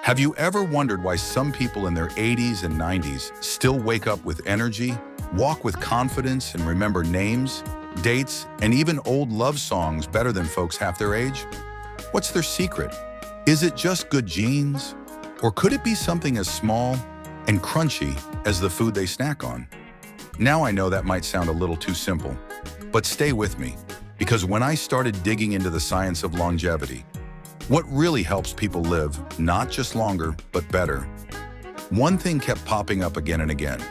Have you ever wondered why some people in their 80s and 90s still wake up with energy, walk with confidence, and remember names, dates, and even old love songs better than folks half their age? What's their secret? Is it just good genes? Or could it be something as small and crunchy as the food they snack on? Now I know that might sound a little too simple, but stay with me, because when I started digging into the science of longevity, what really helps people live not just longer, but better, one thing kept popping up again and again.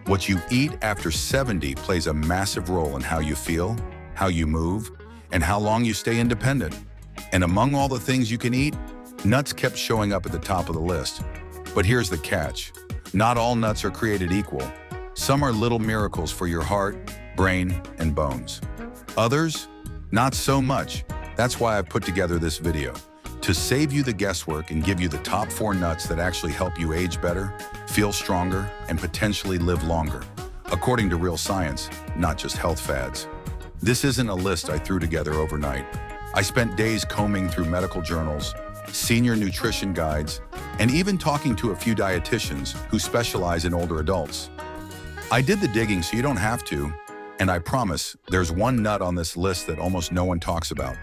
What you eat after 70 plays a massive role in how you feel, how you move, and how long you stay independent. And among all the things you can eat, nuts kept showing up at the top of the list. But here's the catch. Not all nuts are created equal. Some are little miracles for your heart, brain, and bones. Others, not so much. That's why I put together this video, to save you the guesswork and give you the top 4 nuts that actually help you age better, feel stronger, and potentially live longer, according to real science, not just health fads. This isn't a list I threw together overnight. I spent days combing through medical journals, senior nutrition guides, and even talking to a few dietitians who specialize in older adults. I did the digging so you don't have to, and I promise there's one nut on this list that almost no one talks about.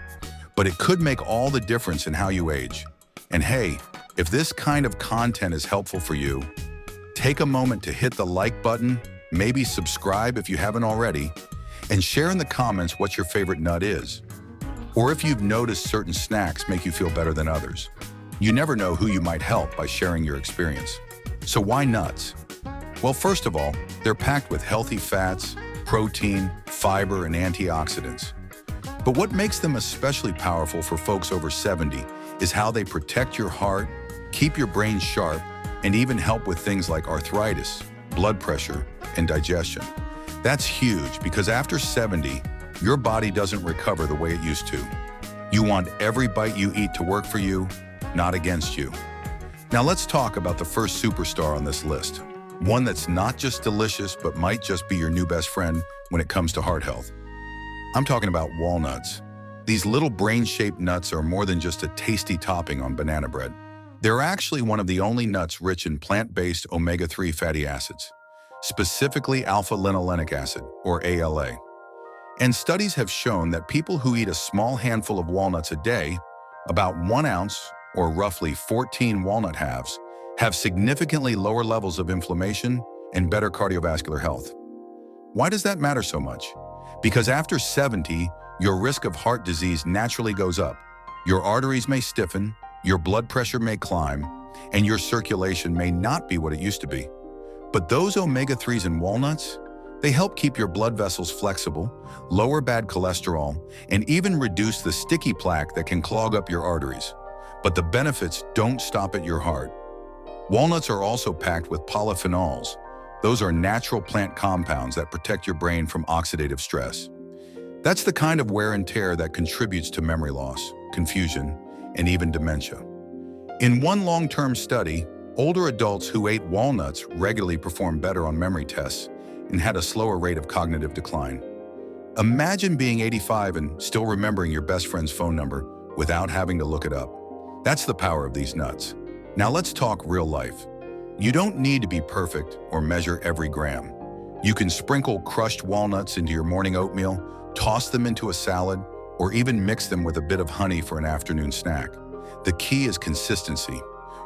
But it could make all the difference in how you age. And hey, if this kind of content is helpful for you, take a moment to hit the like button, maybe subscribe if you haven't already, and share in the comments what your favorite nut is. Or if you've noticed certain snacks make you feel better than others. You never know who you might help by sharing your experience. So why nuts? Well, first of all, they're packed with healthy fats, protein, fiber, and antioxidants. But what makes them especially powerful for folks over 70 is how they protect your heart, keep your brain sharp, and even help with things like arthritis, blood pressure, and digestion. That's huge because after 70, your body doesn't recover the way it used to. You want every bite you eat to work for you, not against you. Now let's talk about the first superstar on this list. One that's not just delicious, but might just be your new best friend when it comes to heart health. I'm talking about walnuts. These little brain-shaped nuts are more than just a tasty topping on banana bread. They're actually one of the only nuts rich in plant-based omega-3 fatty acids, specifically alpha-linolenic acid, or ALA. And studies have shown that people who eat a small handful of walnuts a day, about 1 ounce, or roughly 14 walnut halves, have significantly lower levels of inflammation and better cardiovascular health. Why does that matter so much? Because after 70, your risk of heart disease naturally goes up. Your arteries may stiffen, your blood pressure may climb, and your circulation may not be what it used to be. But those omega-3s in walnuts, they help keep your blood vessels flexible, lower bad cholesterol, and even reduce the sticky plaque that can clog up your arteries. But the benefits don't stop at your heart. Walnuts are also packed with polyphenols. Those are natural plant compounds that protect your brain from oxidative stress. That's the kind of wear and tear that contributes to memory loss, confusion, and even dementia. In one long-term study, older adults who ate walnuts regularly performed better on memory tests and had a slower rate of cognitive decline. Imagine being 85 and still remembering your best friend's phone number without having to look it up. That's the power of these nuts. Now let's talk real life. You don't need to be perfect or measure every gram. You can sprinkle crushed walnuts into your morning oatmeal, toss them into a salad, or even mix them with a bit of honey for an afternoon snack. The key is consistency.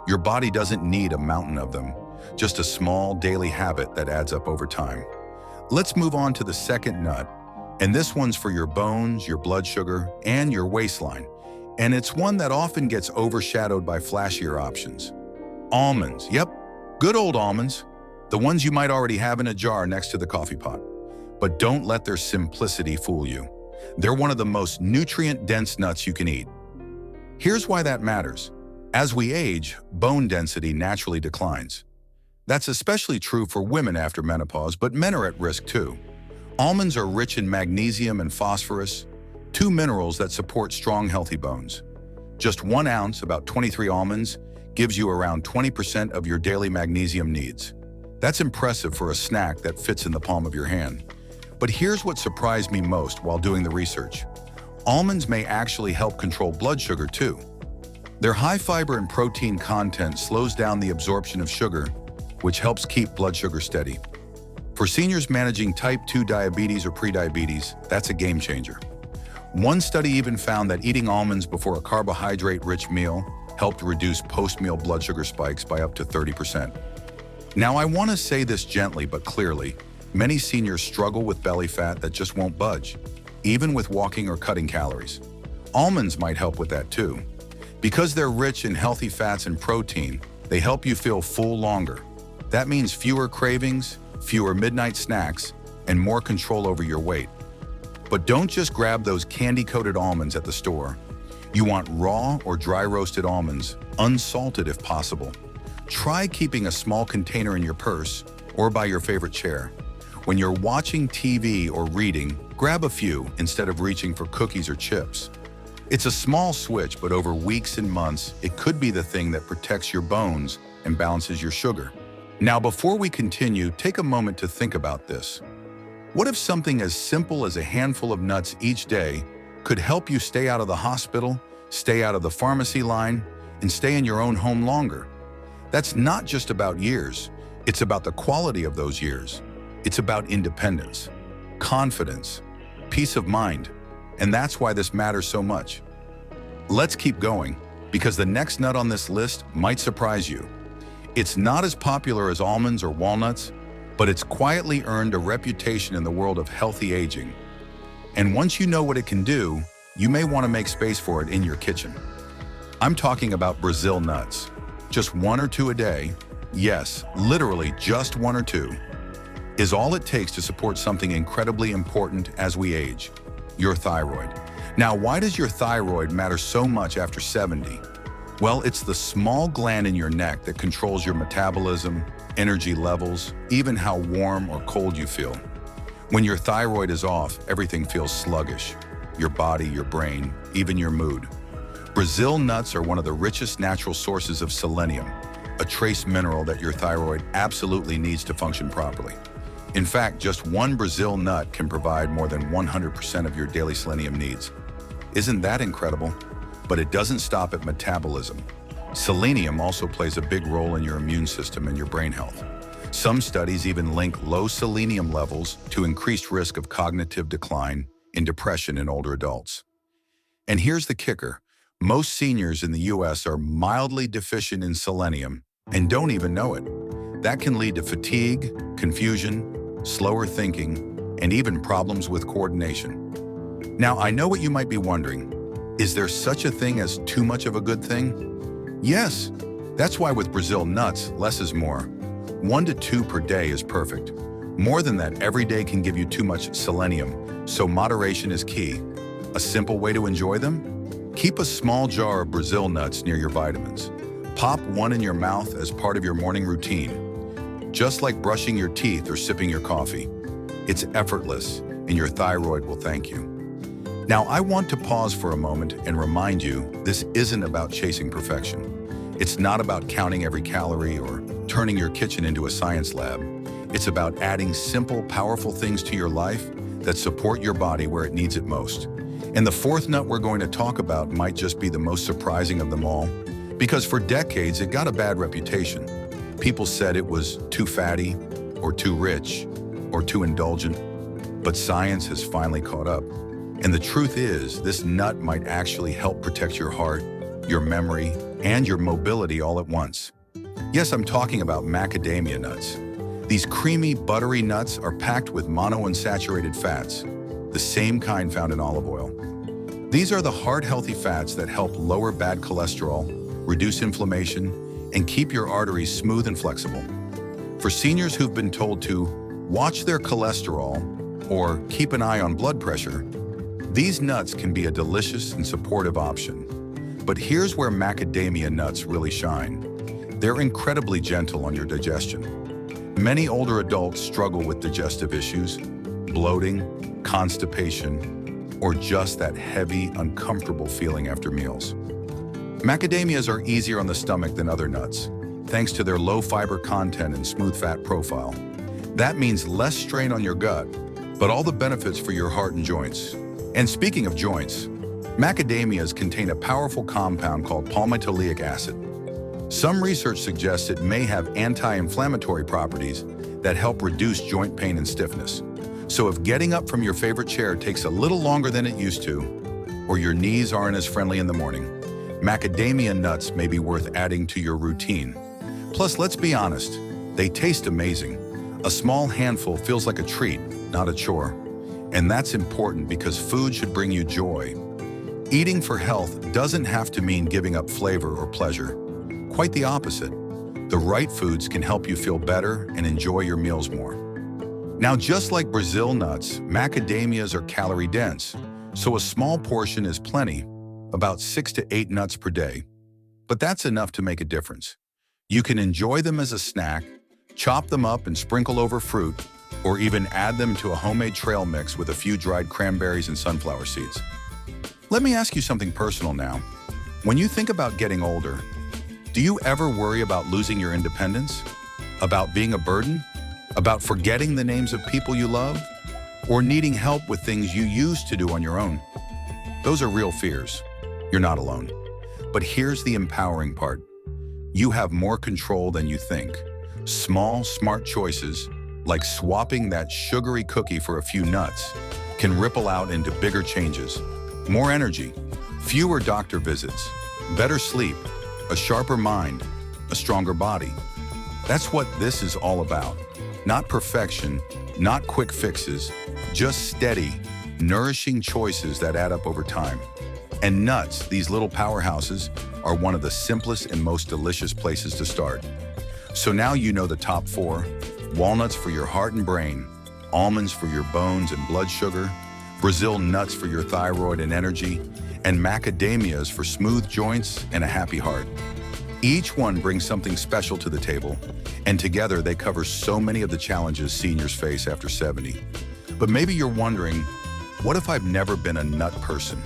Your body doesn't need a mountain of them, just a small daily habit that adds up over time. Let's move on to the second nut, and this one's for your bones, your blood sugar, and your waistline. And it's one that often gets overshadowed by flashier options. Almonds, yep, good old almonds, the ones you might already have in a jar next to the coffee pot. But don't let their simplicity fool you. They're one of the most nutrient-dense nuts you can eat. Here's why that matters. As we age, bone density naturally declines. That's especially true for women after menopause, but men are at risk too. Almonds are rich in magnesium and phosphorus, 2 minerals that support strong, healthy bones. Just 1 ounce, about 23 almonds, gives you around 20% of your daily magnesium needs. That's impressive for a snack that fits in the palm of your hand. But here's what surprised me most while doing the research. Almonds may actually help control blood sugar too. Their high fiber and protein content slows down the absorption of sugar, which helps keep blood sugar steady. For seniors managing type 2 diabetes or prediabetes, that's a game changer. One study even found that eating almonds before a carbohydrate-rich meal helped reduce post-meal blood sugar spikes by up to 30%. Now, I want to say this gently but clearly. Many seniors struggle with belly fat that just won't budge, even with walking or cutting calories. Almonds might help with that too. Because they're rich in healthy fats and protein, they help you feel full longer. That means fewer cravings, fewer midnight snacks, and more control over your weight. But don't just grab those candy-coated almonds at the store. You want raw or dry roasted almonds, unsalted if possible. Try keeping a small container in your purse or by your favorite chair. When you're watching TV or reading, grab a few instead of reaching for cookies or chips. It's a small switch, but over weeks and months, it could be the thing that protects your bones and balances your sugar. Now, before we continue, take a moment to think about this. What if something as simple as a handful of nuts each day could help you stay out of the hospital, stay out of the pharmacy line, and stay in your own home longer? That's not just about years. It's about the quality of those years. It's about independence, confidence, peace of mind, and that's why this matters so much. Let's keep going, because the next nut on this list might surprise you. It's not as popular as almonds or walnuts, but it's quietly earned a reputation in the world of healthy aging. And once you know what it can do, you may want to make space for it in your kitchen. I'm talking about Brazil nuts. Just one or two a day, yes, literally just one or two, is all it takes to support something incredibly important as we age, your thyroid. Now, why does your thyroid matter so much after 70? Well, it's the small gland in your neck that controls your metabolism, energy levels, even how warm or cold you feel. When your thyroid is off, everything feels sluggish. Your body, your brain, even your mood. Brazil nuts are one of the richest natural sources of selenium, a trace mineral that your thyroid absolutely needs to function properly. In fact, just one Brazil nut can provide more than 100% of your daily selenium needs. Isn't that incredible? But it doesn't stop at metabolism. Selenium also plays a big role in your immune system and your brain health. Some studies even link low selenium levels to increased risk of cognitive decline and depression in older adults. And here's the kicker. Most seniors in the US are mildly deficient in selenium and don't even know it. That can lead to fatigue, confusion, slower thinking, and even problems with coordination. Now, I know what you might be wondering. Is there such a thing as too much of a good thing? Yes. That's why with Brazil nuts, less is more. 1 to 2 per day is perfect. More than that, every day can give you too much selenium, so moderation is key. A simple way to enjoy them? Keep a small jar of Brazil nuts near your vitamins. Pop one in your mouth as part of your morning routine, just like brushing your teeth or sipping your coffee. It's effortless, and your thyroid will thank you. Now, I want to pause for a moment and remind you this isn't about chasing perfection. It's not about counting every calorie or turning your kitchen into a science lab. It's about adding simple, powerful things to your life that support your body where it needs it most. And the fourth nut we're going to talk about might just be the most surprising of them all, because for decades it got a bad reputation. People said it was too fatty, or too rich, or too indulgent. But science has finally caught up. And the truth is, this nut might actually help protect your heart, your memory, and your mobility all at once. Yes, I'm talking about macadamia nuts. These creamy, buttery nuts are packed with monounsaturated fats, the same kind found in olive oil. These are the heart-healthy fats that help lower bad cholesterol, reduce inflammation, and keep your arteries smooth and flexible. For seniors who've been told to watch their cholesterol or keep an eye on blood pressure, these nuts can be a delicious and supportive option. But here's where macadamia nuts really shine. They're incredibly gentle on your digestion. Many older adults struggle with digestive issues, bloating, constipation, or just that heavy, uncomfortable feeling after meals. Macadamias are easier on the stomach than other nuts, thanks to their low fiber content and smooth fat profile. That means less strain on your gut, but all the benefits for your heart and joints. And speaking of joints, Macadamias contain a powerful compound called palmitoleic acid. Some research suggests it may have anti-inflammatory properties that help reduce joint pain and stiffness. So if getting up from your favorite chair takes a little longer than it used to, or your knees aren't as friendly in the morning, macadamia nuts may be worth adding to your routine. Plus, let's be honest, they taste amazing. A small handful feels like a treat, not a chore. And that's important because food should bring you joy. Eating for health doesn't have to mean giving up flavor or pleasure. Quite the opposite. The right foods can help you feel better and enjoy your meals more. Now, just like Brazil nuts, macadamias are calorie-dense, so a small portion is plenty, about 6 to 8 nuts per day. But that's enough to make a difference. You can enjoy them as a snack, chop them up and sprinkle over fruit, or even add them to a homemade trail mix with a few dried cranberries and sunflower seeds. Let me ask you something personal now. When you think about getting older, do you ever worry about losing your independence? About being a burden? About forgetting the names of people you love? Or needing help with things you used to do on your own? Those are real fears. You're not alone. But here's the empowering part. You have more control than you think. Small, smart choices, like swapping that sugary cookie for a few nuts, can ripple out into bigger changes. More energy, fewer doctor visits, better sleep, a sharper mind, a stronger body. That's what this is all about. Not perfection, not quick fixes, just steady, nourishing choices that add up over time. And nuts, these little powerhouses, are one of the simplest and most delicious places to start. So now you know the top 4: walnuts for your heart and brain, almonds for your bones and blood sugar, Brazil nuts for your thyroid and energy, and macadamias for smooth joints and a happy heart. Each one brings something special to the table, and together they cover so many of the challenges seniors face after 70. But maybe you're wondering, what if I've never been a nut person?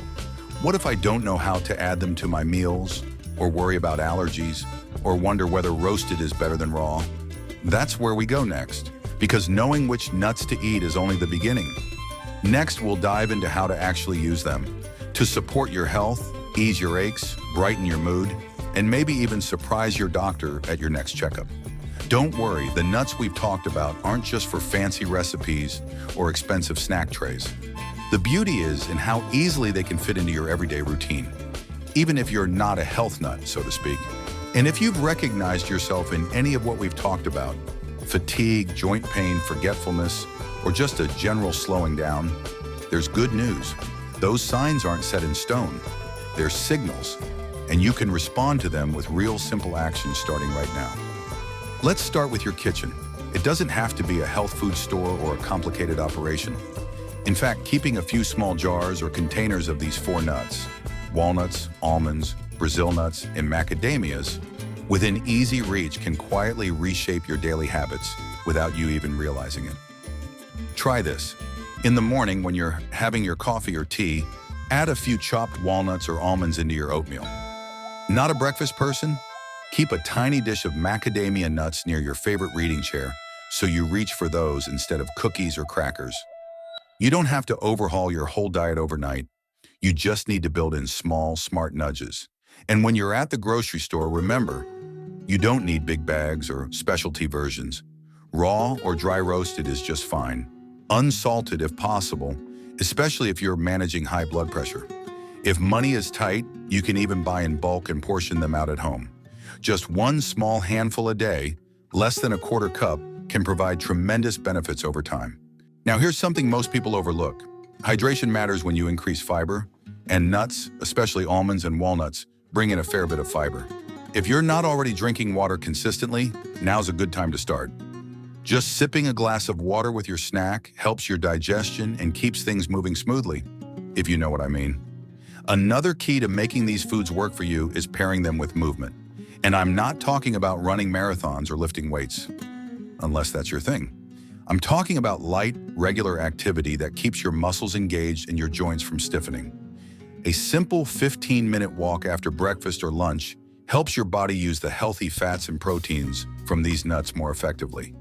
What if I don't know how to add them to my meals, or worry about allergies, or wonder whether roasted is better than raw? That's where we go next, because knowing which nuts to eat is only the beginning. Next, we'll dive into how to actually use them to support your health, ease your aches, brighten your mood, and maybe even surprise your doctor at your next checkup. Don't worry, the nuts we've talked about aren't just for fancy recipes or expensive snack trays. The beauty is in how easily they can fit into your everyday routine, even if you're not a health nut, so to speak. And if you've recognized yourself in any of what we've talked about, fatigue, joint pain, forgetfulness, or just a general slowing down, there's good news. Those signs aren't set in stone. They're signals, and you can respond to them with real simple actions starting right now. Let's start with your kitchen. It doesn't have to be a health food store or a complicated operation. In fact, keeping a few small jars or containers of these 4 nuts, walnuts, almonds, Brazil nuts, and macadamias, within easy reach can quietly reshape your daily habits without you even realizing it. Try this. In the morning when you're having your coffee or tea, add a few chopped walnuts or almonds into your oatmeal. Not a breakfast person? Keep a tiny dish of macadamia nuts near your favorite reading chair so you reach for those instead of cookies or crackers. You don't have to overhaul your whole diet overnight. You just need to build in small, smart nudges. And when you're at the grocery store, remember, you don't need big bags or specialty versions. Raw or dry roasted is just fine. Unsalted if possible, especially if you're managing high blood pressure. If money is tight, you can even buy in bulk and portion them out at home. Just one small handful a day, less than a quarter cup, can provide tremendous benefits over time. Now here's something most people overlook. Hydration matters when you increase fiber, and nuts, especially almonds and walnuts, bring in a fair bit of fiber. If you're not already drinking water consistently, now's a good time to start. Just sipping a glass of water with your snack helps your digestion and keeps things moving smoothly, if you know what I mean. Another key to making these foods work for you is pairing them with movement. And I'm not talking about running marathons or lifting weights, unless that's your thing. I'm talking about light, regular activity that keeps your muscles engaged and your joints from stiffening. A simple 15-minute walk after breakfast or lunch helps your body use the healthy fats and proteins from these nuts more effectively.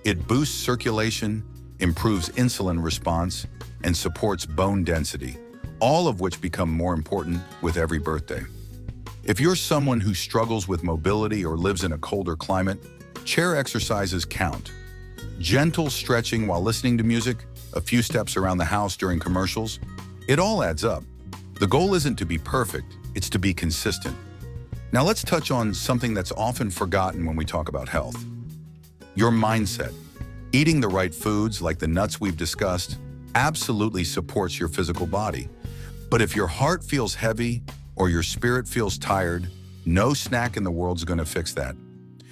It boosts circulation, improves insulin response, and supports bone density, all of which become more important with every birthday. If you're someone who struggles with mobility or lives in a colder climate, chair exercises count. Gentle stretching while listening to music, a few steps around the house during commercials, it all adds up. The goal isn't to be perfect, it's to be consistent. Now let's touch on something that's often forgotten when we talk about health. Your mindset. Eating the right foods, like the nuts we've discussed, absolutely supports your physical body. But if your heart feels heavy or your spirit feels tired, no snack in the world's going to fix that.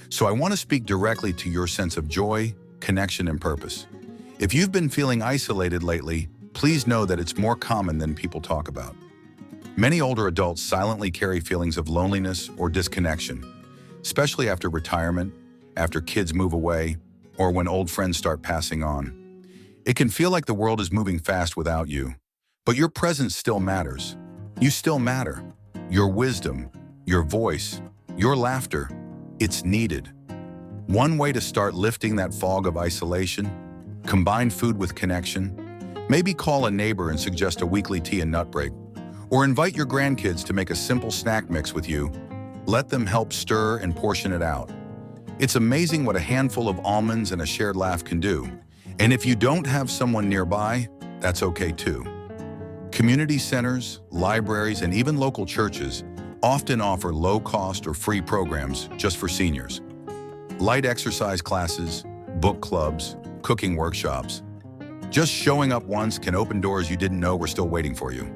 So I want to speak directly to your sense of joy, connection, and purpose. If you've been feeling isolated lately, please know that it's more common than people talk about. Many older adults silently carry feelings of loneliness or disconnection, especially after retirement, after kids move away, or when old friends start passing on. It can feel like the world is moving fast without you, but your presence still matters. You still matter. Your wisdom, your voice, your laughter, it's needed. One way to start lifting that fog of isolation: combine food with connection. Maybe call a neighbor and suggest a weekly tea and nut break, or invite your grandkids to make a simple snack mix with you. Let them help stir and portion it out. It's amazing what a handful of almonds and a shared laugh can do. And if you don't have someone nearby, that's okay too. Community centers, libraries, and even local churches often offer low-cost or free programs just for seniors. Light exercise classes, book clubs, cooking workshops. Just showing up once can open doors you didn't know were still waiting for you.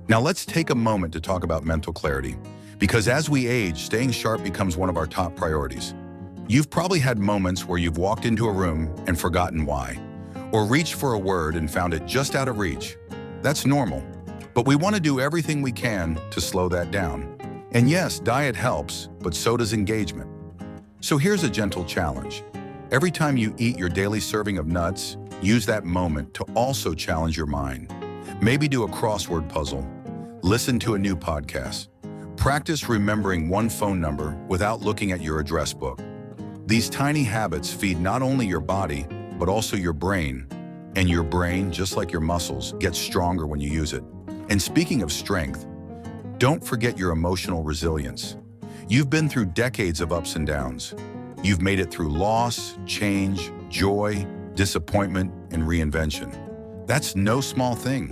Now let's take a moment to talk about mental clarity, because as we age, staying sharp becomes one of our top priorities. You've probably had moments where you've walked into a room and forgotten why, or reached for a word and found it just out of reach. That's normal, but we want to do everything we can to slow that down. And yes, diet helps, but so does engagement. So here's a gentle challenge. Every time you eat your daily serving of nuts, use that moment to also challenge your mind. Maybe do a crossword puzzle, listen to a new podcast, practice remembering one phone number without looking at your address book. These tiny habits feed not only your body, but also your brain. And your brain, just like your muscles, gets stronger when you use it. And speaking of strength, don't forget your emotional resilience. You've been through decades of ups and downs. You've made it through loss, change, joy, disappointment, and reinvention. That's no small thing.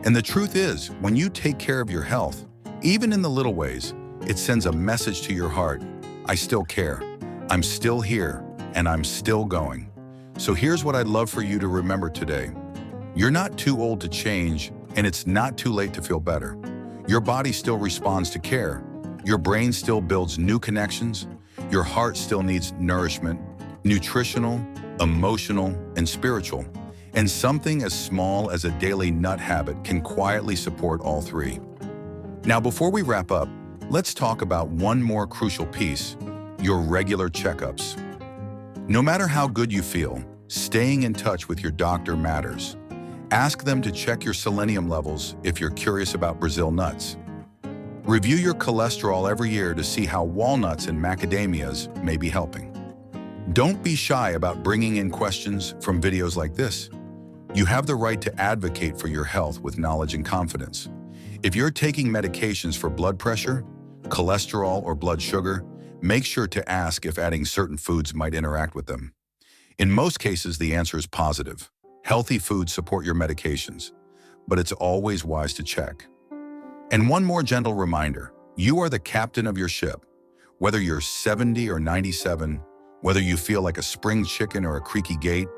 And the truth is, when you take care of your health, even in the little ways, it sends a message to your heart: I still care, I'm still here, and I'm still going. So here's what I'd love for you to remember today. You're not too old to change, and it's not too late to feel better. Your body still responds to care. Your brain still builds new connections. Your heart still needs nourishment, nutritional, emotional, and spiritual. And something as small as a daily nut habit can quietly support all three. Now, before we wrap up, let's talk about one more crucial piece: your regular checkups. No matter how good you feel, staying in touch with your doctor matters. Ask them to check your selenium levels if you're curious about Brazil nuts. Review your cholesterol every year to see how walnuts and macadamias may be helping. Don't be shy about bringing in questions from videos like this. You have the right to advocate for your health with knowledge and confidence. If you're taking medications for blood pressure, cholesterol, or blood sugar, make sure to ask if adding certain foods might interact with them. In most cases, the answer is positive. Healthy foods support your medications, but it's always wise to check. And one more gentle reminder: you are the captain of your ship. Whether you're 70 or 97, whether you feel like a spring chicken or a creaky gate,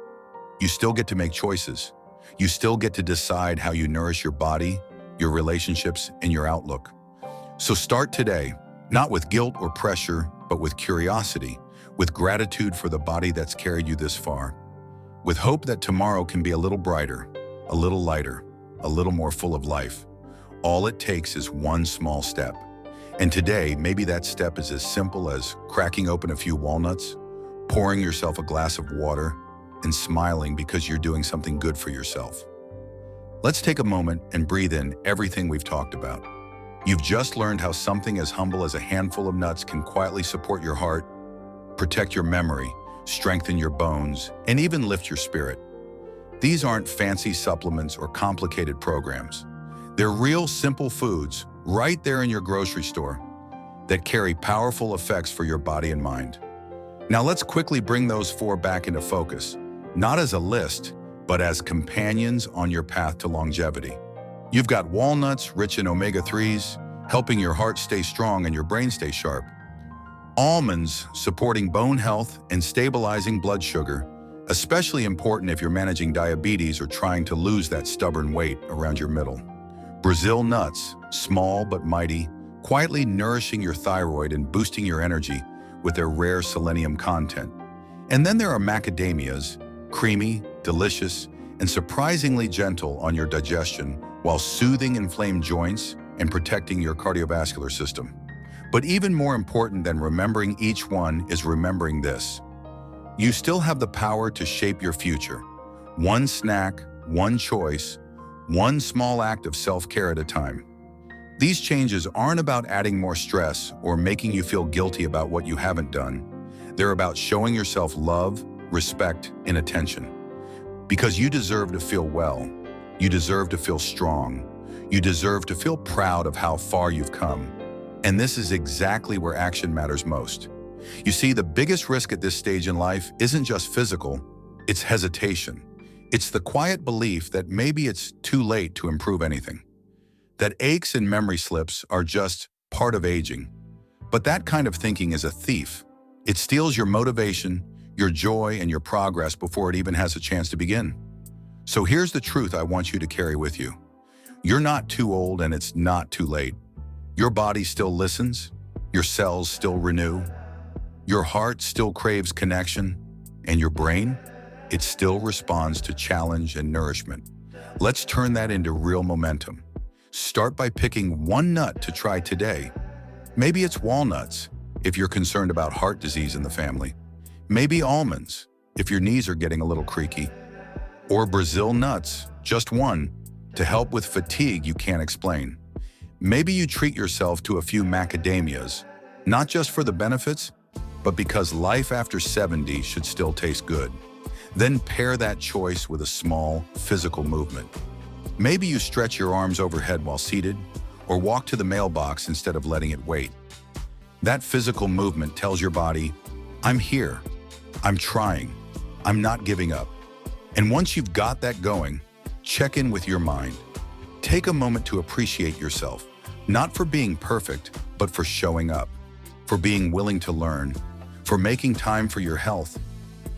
you still get to make choices. You still get to decide how you nourish your body, your relationships, and your outlook. So start today, not with guilt or pressure, but with curiosity, with gratitude for the body that's carried you this far, with hope that tomorrow can be a little brighter, a little lighter, a little more full of life. All it takes is one small step. And today, maybe that step is as simple as cracking open a few walnuts, pouring yourself a glass of water, and smiling because you're doing something good for yourself. Let's take a moment and breathe in everything we've talked about. You've just learned how something as humble as a handful of nuts can quietly support your heart, protect your memory, strengthen your bones, and even lift your spirit. These aren't fancy supplements or complicated programs. They're real, simple foods right there in your grocery store that carry powerful effects for your body and mind. Now let's quickly bring those 4 back into focus, not as a list, but as companions on your path to longevity. You've got walnuts, rich in omega-3s, helping your heart stay strong and your brain stay sharp. Almonds, supporting bone health and stabilizing blood sugar, especially important if you're managing diabetes or trying to lose that stubborn weight around your middle. Brazil nuts, small but mighty, quietly nourishing your thyroid and boosting your energy with their rare selenium content. And then there are macadamias, creamy, delicious, and surprisingly gentle on your digestion while soothing inflamed joints and protecting your cardiovascular system. But even more important than remembering each one is remembering this. You still have the power to shape your future. One snack, one choice, one small act of self-care at a time. These changes aren't about adding more stress or making you feel guilty about what you haven't done. They're about showing yourself love, respect, and attention. Because you deserve to feel well. You deserve to feel strong. You deserve to feel proud of how far you've come. And this is exactly where action matters most. You see, the biggest risk at this stage in life isn't just physical, it's hesitation. It's the quiet belief that maybe it's too late to improve anything. That aches and memory slips are just part of aging. But that kind of thinking is a thief. It steals your motivation, your joy, and your progress before it even has a chance to begin. So here's the truth I want you to carry with you. You're not too old and it's not too late. Your body still listens, your cells still renew, your heart still craves connection, and your brain, it still responds to challenge and nourishment. Let's turn that into real momentum. Start by picking one nut to try today. Maybe it's walnuts, if you're concerned about heart disease in the family. Maybe almonds, if your knees are getting a little creaky. Or Brazil nuts, just one, to help with fatigue you can't explain. Maybe you treat yourself to a few macadamias, not just for the benefits, but because life after 70 should still taste good. Then pair that choice with a small, physical movement. Maybe you stretch your arms overhead while seated, or walk to the mailbox instead of letting it wait. That physical movement tells your body, I'm here, I'm trying, I'm not giving up. And once you've got that going, check in with your mind. Take a moment to appreciate yourself, not for being perfect, but for showing up, for being willing to learn, for making time for your health.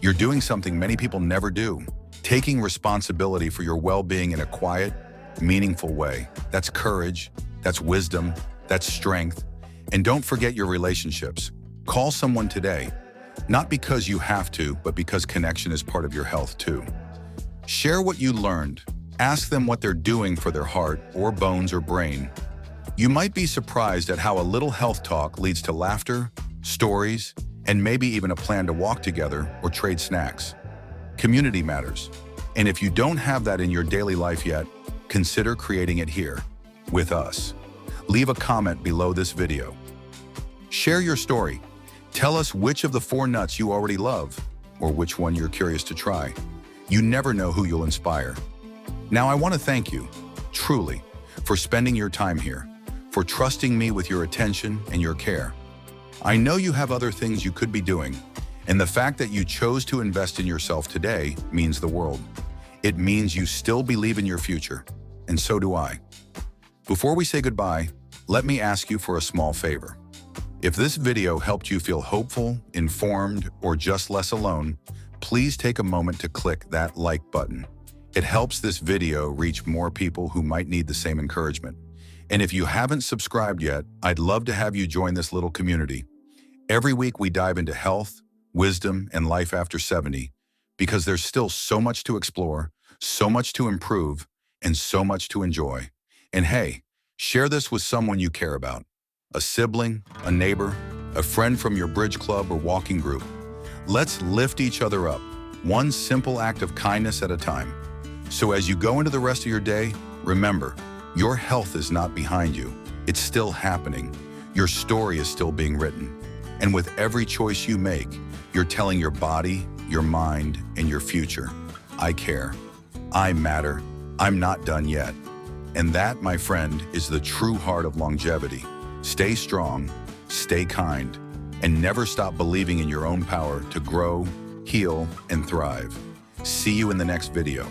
You're doing something many people never do, taking responsibility for your well-being in a quiet, meaningful way. That's courage, that's wisdom, that's strength. And don't forget your relationships. Call someone today, not because you have to, but because connection is part of your health too. Share what you learned. Ask them what they're doing for their heart or bones or brain. You might be surprised at how a little health talk leads to laughter, stories, and maybe even a plan to walk together or trade snacks. Community matters. And if you don't have that in your daily life yet, consider creating it here, with us. Leave a comment below this video. Share your story. Tell us which of the 4 nuts you already love, or which one you're curious to try. You never know who you'll inspire. Now I want to thank you, truly, for spending your time here, for trusting me with your attention and your care. I know you have other things you could be doing, and the fact that you chose to invest in yourself today means the world. It means you still believe in your future, and so do I. Before we say goodbye, let me ask you for a small favor. If this video helped you feel hopeful, informed, or just less alone, please take a moment to click that like button. It helps this video reach more people who might need the same encouragement. And if you haven't subscribed yet, I'd love to have you join this little community. Every week we dive into health, wisdom, and life after 70, because there's still so much to explore, so much to improve, and so much to enjoy. And hey, share this with someone you care about. A sibling, a neighbor, a friend from your bridge club or walking group. Let's lift each other up, one simple act of kindness at a time. So as you go into the rest of your day, remember, your health is not behind you. It's still happening. Your story is still being written. And with every choice you make, you're telling your body, your mind, and your future, I care. I matter. I'm not done yet. And that, my friend, is the true heart of longevity. Stay strong, stay kind, and never stop believing in your own power to grow, heal, and thrive. See you in the next video.